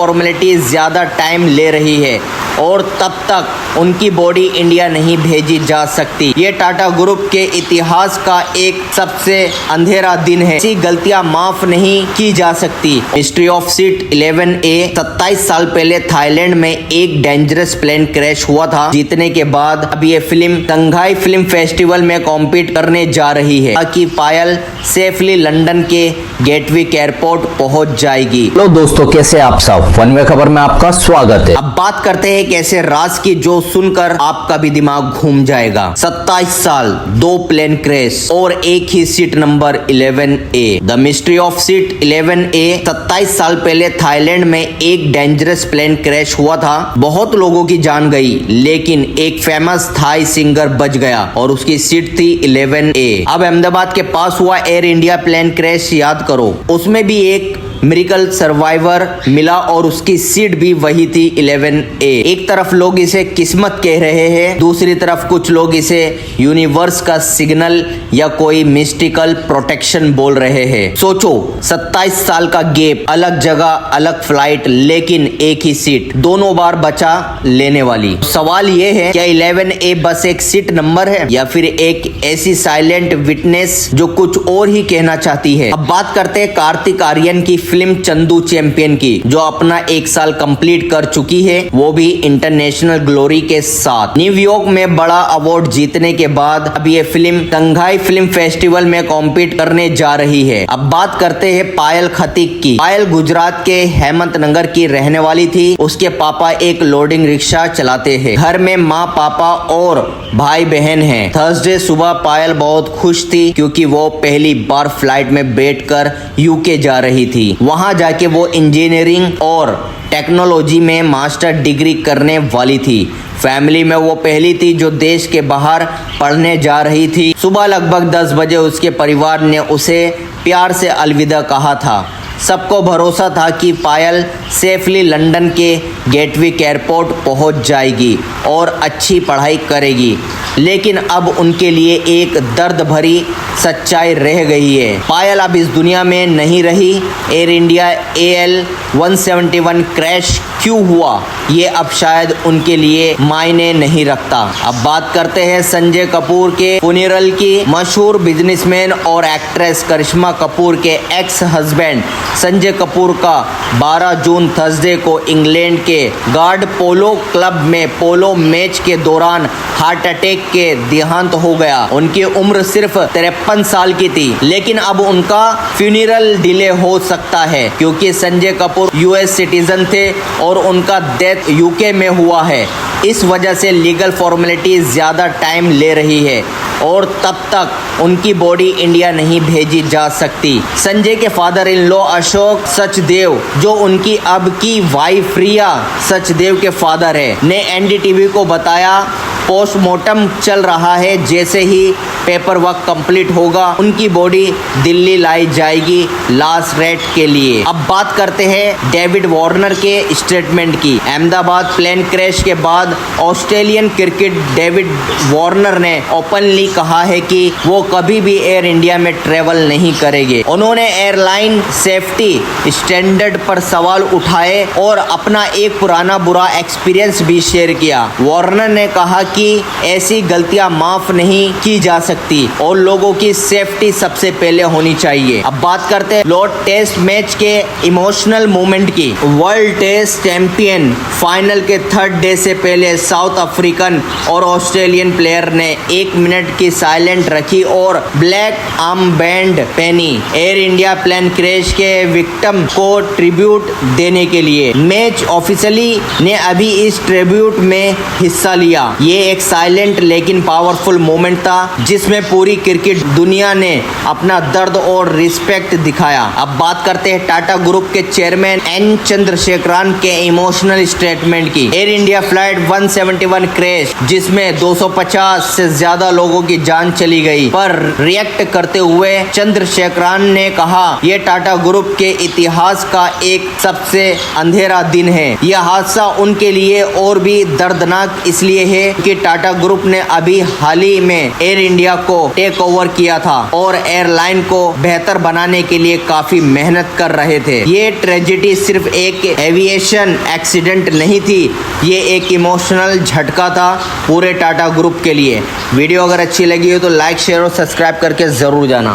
Formality ज़्यादा time ले रही है और तब तक उनकी बॉडी इंडिया नहीं भेजी जा सकती। ये टाटा ग्रुप के इतिहास का एक सबसे अंधेरा दिन है। ऐसी गलतियां माफ नहीं की जा सकती। हिस्ट्री ऑफ सीट 11A 27 साल पहले थाईलैंड में एक डेंजरस प्लेन क्रैश हुआ था। जीतने के बाद अब ये फिल्म शंघाई फिल्म फेस्टिवल में कॉम्पीट करने जा रही है ताकि पायल सेफली लंदन के गेटविक एयरपोर्ट पहुंच जाएगी। हेलो दोस्तों, कैसे आप सब? वन वे खबर में आपका स्वागत है। अब बात करते हैं कैसे राज की, जो सुनकर आपका भी दिमाग घूम जाएगा। 27 साल, 2 प्लेन क्रैश और एक ही seat number 11A। The mystery of seat 11A 27 साल पहले थाईलैंड में एक डेंजरस प्लेन क्रैश हुआ था। बहुत लोगों की जान गई, लेकिन एक फेमस थाई सिंगर बच गया और उसकी सीट थी 11A। अब अहमदाबाद के पास हुआ एयर इंडिया प्लेन क्रैश याद करो, उसमें भी एक मिरेकल सर्वाइवर मिला और उसकी सीट भी वही थी 11A। एक तरफ लोग इसे किस्मत कह रहे हैं, दूसरी तरफ कुछ लोग इसे यूनिवर्स का सिग्नल या कोई मिस्टिकल प्रोटेक्शन बोल रहे हैं। सोचो, 27 साल का गैप, अलग जगह, अलग फ्लाइट, लेकिन एक ही सीट, दोनों बार बचा लेने वाली। सवाल ये है, क्या 11A बस एक सीट नंबर है या फिर एक ऐसी साइलेंट विटनेस जो कुछ और ही कहना चाहती है? अब बात करते हैं कार्तिक आर्यन की फिल्म चंदू चैंपियन की, जो अपना 1 साल कंप्लीट कर चुकी है, वो भी इंटरनेशनल ग्लोरी के साथ। न्यूयॉर्क में बड़ा अवार्ड जीतने के बाद अब ये फिल्म शंघाई फिल्म फेस्टिवल में कॉम्पीट करने जा रही है। अब बात करते हैं पायल खतीक की। पायल गुजरात के हेमंत नगर की रहने वाली थी। उसके पापा एक लोडिंग रिक्शा चलाते हैं। घर में माँ, पापा और भाई बहन हैं। थर्सडे सुबह पायल बहुत खुश थी क्योंकि वो पहली बार फ्लाइट में बैठकर यूके जा रही थी। वहां जाके वो इंजीनियरिंग और टेक्नोलॉजी में मास्टर डिग्री करने वाली थी। फैमिली में वो पहली थी जो देश के बाहर पढ़ने जा रही थी। सुबह लगभग 10 बजे उसके परिवार ने उसे प्यार से अलविदा कहा था। सबको भरोसा था कि पायल सेफली लंदन के गेटविक एयरपोर्ट पहुंच जाएगी और अच्छी पढ़ाई करेगी, लेकिन अब उनके लिए एक दर्द भरी सच्चाई रह गई है। पायल अब इस दुनिया में नहीं रही। एयर इंडिया AL-171 क्रैश क्यों हुआ, ये अब शायद उनके लिए मायने नहीं रखता। अब बात करते हैं संजय कपूर के फ्यूनरल की। मशहूर बिजनेसमैन और एक्ट्रेस करिश्मा कपूर के एक्स हस्बैंड संजय कपूर का 12 जून थर्सडे को इंग्लैंड के गार्ड पोलो क्लब में पोलो मैच के दौरान हार्ट अटैक के देहांत हो गया। उनकी उम्र सिर्फ 53 साल की थी, लेकिन अब उनका फ्यूनरल डिले हो सकता है क्योंकि संजय कपूर US सिटीजन थे और उनका डेथ UK में हुआ है। इस वजह से लीगल फॉर्मेलिटी ज़्यादा टाइम ले रही है और तब तक उनकी बॉडी इंडिया नहीं भेजी जा सकती। संजय के father in law Ashok Sachdev, जो उनकी अब की वाइफ रिया सचदेव के फादर है, ने NDTV को बताया पोस्टमार्टम चल रहा है। जैसे ही पेपर वर्क कंप्लीट होगा, उनकी बॉडी दिल्ली लाई जाएगी लास्ट रेट के लिए। अब बात करते हैं डेविड वार्नर के स्टेटमेंट की। अहमदाबाद प्लेन क्रैश के बाद ऑस्ट्रेलियन क्रिकेट डेविड वार्नर ने ओपनली कहा है कि वो कभी भी एयर इंडिया में ट्रेवल नहीं करेंगे। उन्होंने एयरलाइन सेफ्टी स्टैंडर्ड पर सवाल उठाए और अपना एक पुराना बुरा एक्सपीरियंस भी शेयर किया। वार्नर ने कहा कि ऐसी गलतियां माफ नहीं की जा सकती और लोगों की सेफ्टी सबसे पहले होनी चाहिए। अब बात करते हैं लॉर्ड टेस्ट मैच के इमोशनल मोमेंट की। वर्ल्ड टेस्ट चैंपियन फाइनल के थर्ड डे से पहले साउथ अफ्रीकन और ऑस्ट्रेलियन प्लेयर ने 1 मिनट की साइलेंट रखी और ब्लैक आर्म बैंड पहनी एयर इंडिया प्लेन क्रैश के विक्टिम को ट्रिब्यूट देने के लिए। मैच ऑफिशियली ने अभी इस ट्रिब्यूट में हिस्सा लिया। ये एक साइलेंट लेकिन पावरफुल मोमेंट था जिसमें पूरी क्रिकेट दुनिया ने अपना दर्द और रिस्पेक्ट दिखाया। अब बात करते हैं टाटा ग्रुप के चेयरमैन N चंद्रशेखरन के इमोशनल स्टेटमेंट की। एयर इंडिया फ्लाइट 171 क्रैश, जिसमें 250 से ज्यादा लोगों की जान चली गई, पर रिएक्ट करते हुए चंद्रशेखरन ने कहा, यह टाटा ग्रुप के इतिहास का एक सबसे अंधेरा दिन है। यह हादसा उनके लिए और भी दर्दनाक इसलिए है कि टाटा ग्रुप ने अभी हाल ही में एयर इंडिया इंडिया को टेक ओवर किया था और एयरलाइन को बेहतर बनाने के लिए काफी मेहनत कर रहे थे। ये ट्रेजेडी सिर्फ एक एविएशन एक्सीडेंट नहीं थी, ये एक इमोशनल झटका था पूरे टाटा ग्रुप के लिए। वीडियो अगर अच्छी लगी हो तो लाइक, शेयर और सब्सक्राइब करके जरूर जाना।